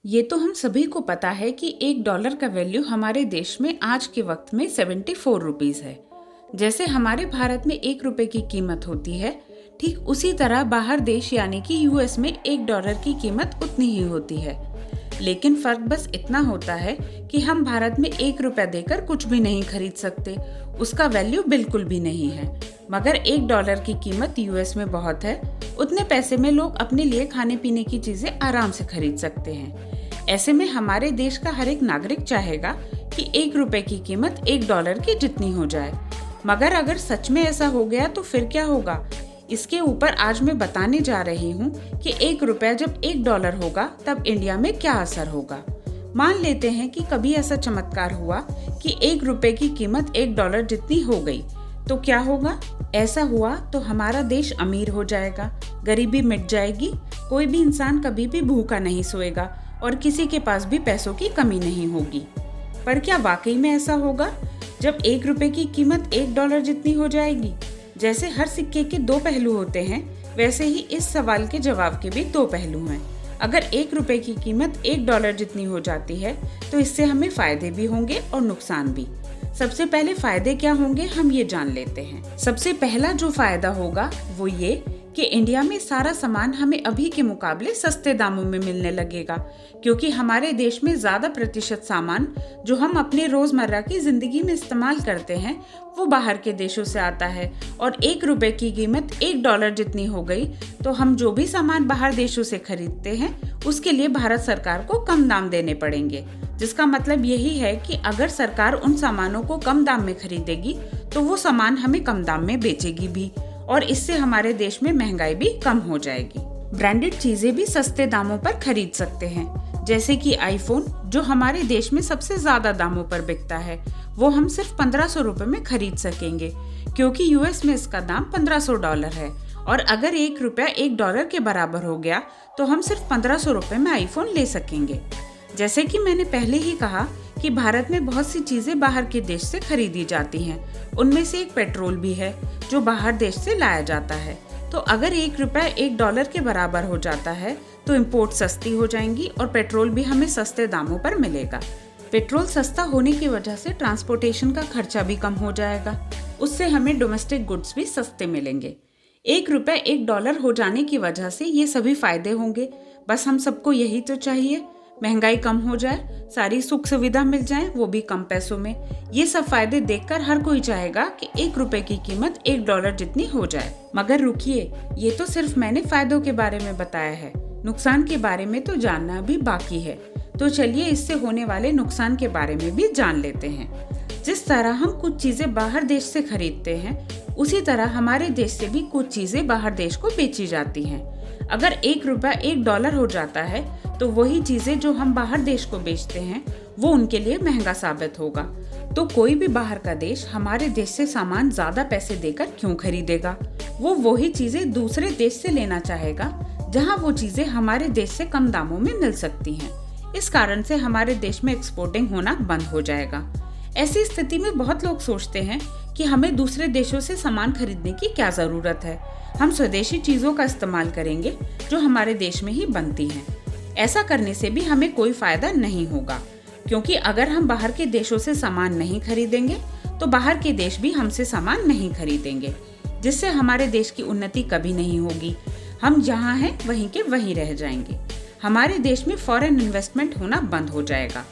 ये तो हम सभी को पता है कि $1 का वैल्यू हमारे देश में आज के वक्त में 74 रुपीस है। जैसे हमारे भारत में $1 की कीमत होती है, ठीक उसी तरह बाहर देश यानी कि यूएस में $1 की कीमत उतनी ही होती है। लेकिन फर्क बस इतना होता है कि हम भारत में $1 देकर कुछ भी नहीं खरीद सकते, उसका वैल्यू बिल्कुल भी नहीं है। मगर $1 की कीमत यूएस में बहुत है। उतने पैसे में लोग अपने लिए खाने पीने की चीजें आराम से खरीद सकते हैं। ऐसे में हमारे देश का हर एक नागरिक चाहेगा कि $1 की कीमत $1 की जितनी हो जाए। मगर अगर सच में ऐसा हो गया तो फिर क्या होगा? इसके ऊपर आज मैं बताने जा रही हूँ कि $1 जब $1 होगा तब इंडिया में क्या असर होगा। मान लेते हैं कि कभी ऐसा चमत्कार हुआ कि $1 की कीमत $1 जितनी हो गई, तो क्या होगा? ऐसा हुआ तो हमारा देश अमीर हो जाएगा, गरीबी मिट जाएगी, कोई भी इंसान कभी भी भूखा नहीं सोएगा और किसी के पास भी पैसों की कमी नहीं होगी। पर क्या वाकई में ऐसा होगा जब $1 की कीमत $1 जितनी हो जाएगी? जैसे हर सिक्के के दो पहलू होते हैं, वैसे ही इस सवाल के जवाब के भी दो पहलू हैं। अगर $1 की कीमत $1 जितनी हो जाती है तो इससे हमें फायदे भी होंगे और नुकसान भी। सबसे पहले फायदे क्या होंगे हम ये जान लेते हैं। सबसे पहला जो फायदा होगा वो ये कि इंडिया में सारा सामान हमें अभी के मुकाबले सस्ते दामों में मिलने लगेगा, क्योंकि हमारे देश में ज्यादा प्रतिशत सामान जो हम अपने रोजमर्रा की जिंदगी में इस्तेमाल करते हैं वो बाहर के देशों से आता है। और $1 की कीमत $1 जितनी हो गई तो हम जो भी सामान बाहर देशों से खरीदते हैं उसके लिए भारत सरकार को कम दाम देने पड़ेंगे, जिसका मतलब यही है कि अगर सरकार उन सामानों को कम दाम में खरीदेगी तो वो सामान हमें कम दाम में बेचेगी भी, और इससे हमारे देश में महंगाई भी कम हो जाएगी। ब्रांडेड चीजें भी सस्ते दामों पर खरीद सकते हैं, जैसे कि आईफोन जो हमारे देश में सबसे ज्यादा दामों पर बिकता है, वो हम सिर्फ $1500 में खरीद सकेंगे, क्योंकि यूएस में इसका दाम $1500 है। और अगर $1 $1 के बराबर हो गया तो हम सिर्फ $1500 में आईफोन ले सकेंगे। जैसे कि मैंने पहले ही कहा कि भारत में बहुत सी चीजें बाहर के देश से खरीदी जाती हैं, उनमें से एक पेट्रोल भी है जो बाहर देश से लाया जाता है। तो अगर $1 $1 के बराबर हो जाता है तो इंपोर्ट सस्ती हो जाएंगी और पेट्रोल भी हमें सस्ते दामों पर मिलेगा। पेट्रोल सस्ता होने की वजह से ट्रांसपोर्टेशन का खर्चा भी कम हो जाएगा, उससे हमें डोमेस्टिक गुड्स भी सस्ते मिलेंगे। $1 $1 हो जाने की वजह से ये सभी फायदे होंगे। बस हम सबको यही तो चाहिए, महंगाई कम हो जाए, सारी सुख सुविधा मिल जाए, वो भी कम पैसों में। ये सब फायदे देखकर हर कोई चाहेगा कि $1 की कीमत $1 जितनी हो जाए। मगर रुकिए, ये तो सिर्फ मैंने फायदों के बारे में बताया है, नुकसान के बारे में तो जानना भी बाकी है। तो चलिए इससे होने वाले नुकसान के बारे में भी जान लेते हैं। जिस तरह हम कुछ चीजें बाहर देश से खरीदते हैं, उसी तरह हमारे देश से भी कुछ चीजें बाहर देश को बेची जाती हैं। अगर $1 $1 हो जाता है तो वही चीजें जो हम बाहर देश को बेचते हैं वो उनके लिए महंगा साबित होगा। तो कोई भी बाहर का देश हमारे देश से सामान ज्यादा पैसे देकर क्यों खरीदेगा? वो वही चीजें दूसरे देश से लेना चाहेगा जहां वो चीजें हमारे देश से कम दामों में मिल सकती हैं। इस कारण से हमारे देश में एक्सपोर्टिंग होना बंद हो जाएगा। ऐसी स्थिति में बहुत लोग सोचते हैं कि हमें दूसरे देशों से सामान खरीदने की क्या जरूरत है, हम स्वदेशी चीजों का इस्तेमाल करेंगे जो हमारे देश में ही बनती हैं। ऐसा करने से भी हमें कोई फायदा नहीं होगा, क्योंकि अगर हम बाहर के देशों से सामान नहीं खरीदेंगे तो बाहर के देश भी हमसे सामान नहीं खरीदेंगे, जिससे हमारे देश की उन्नति कभी नहीं होगी। हम जहाँ हैं वहीं के वहीं रह जाएंगे। हमारे देश में फॉरेन इन्वेस्टमेंट होना बंद हो जाएगा।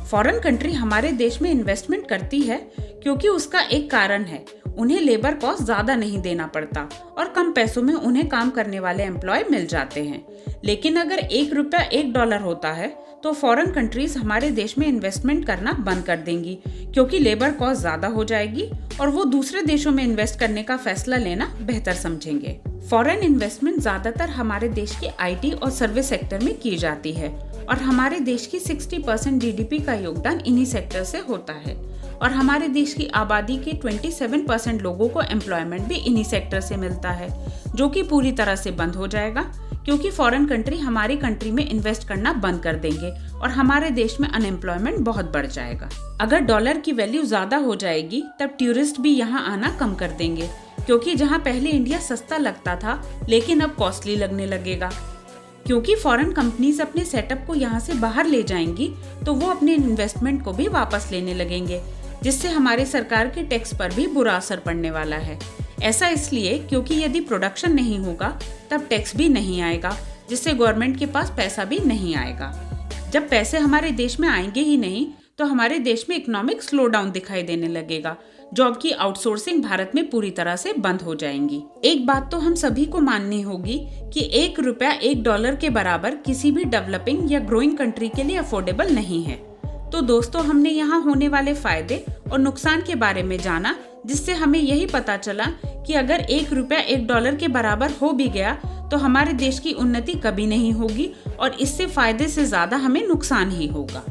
फॉरेन कंट्री हमारे देश में इन्वेस्टमेंट करती है क्योंकि उसका एक कारण है, उन्हें लेबर कॉस्ट ज्यादा नहीं देना पड़ता और कम पैसों में उन्हें काम करने वाले एम्प्लॉय मिल जाते हैं। लेकिन अगर $1 $1 होता है तो फॉरेन कंट्रीज हमारे देश में इन्वेस्टमेंट करना बंद कर देंगी, क्योंकि लेबर कॉस्ट ज्यादा हो जाएगी और वो दूसरे देशों में इन्वेस्ट करने का फैसला लेना बेहतर समझेंगे। फॉरेन इन्वेस्टमेंट ज्यादातर हमारे देश के आईटी और सर्विस सेक्टर में की जाती है और हमारे देश की 60% जीडीपी का योगदान इन्हीं सेक्टर से होता है। और हमारे देश की आबादी के 27% लोगों को एम्प्लॉयमेंट भी इन्हीं सेक्टर से मिलता है, जो कि पूरी तरह से बंद हो जाएगा, क्योंकि फॉरेन कंट्री हमारी कंट्री में इन्वेस्ट करना बंद कर देंगे और हमारे देश में अनएम्प्लॉयमेंट बहुत बढ़ जाएगा। अगर डॉलर की वैल्यू ज्यादा हो जाएगी तब टूरिस्ट भी यहाँ आना कम कर देंगे, क्योंकि जहाँ पहले इंडिया सस्ता लगता था लेकिन अब कॉस्टली लगने लगेगा। क्योंकि फॉरेन कंपनीज अपने सेटअप को यहाँ से बाहर ले जाएंगी तो वो अपने इन्वेस्टमेंट को भी वापस लेने लगेंगे, जिससे हमारे सरकार के टैक्स पर भी बुरा असर पड़ने वाला है। ऐसा इसलिए क्योंकि यदि प्रोडक्शन नहीं होगा तब टैक्स भी नहीं आएगा, जिससे गवर्नमेंट के पास पैसा भी नहीं आएगा। जब पैसे हमारे देश में आएंगे ही नहीं तो हमारे देश में इकोनॉमिक स्लो डाउन दिखाई देने लगेगा। जॉब की आउटसोर्सिंग भारत में पूरी तरह से बंद हो जाएंगी। एक बात तो हम सभी को माननी होगी कि ₹1 $1 के बराबर किसी भी डेवलपिंग या ग्रोइंग कंट्री के लिए अफोर्डेबल नहीं है। तो दोस्तों, हमने यहाँ होने वाले फायदे और नुकसान के बारे में जाना, जिससे हमें यही पता चला कि अगर ₹1 $1 के बराबर हो भी गया तो हमारे देश की उन्नति कभी नहीं होगी और इससे फायदे से ज्यादा हमें नुकसान ही होगा।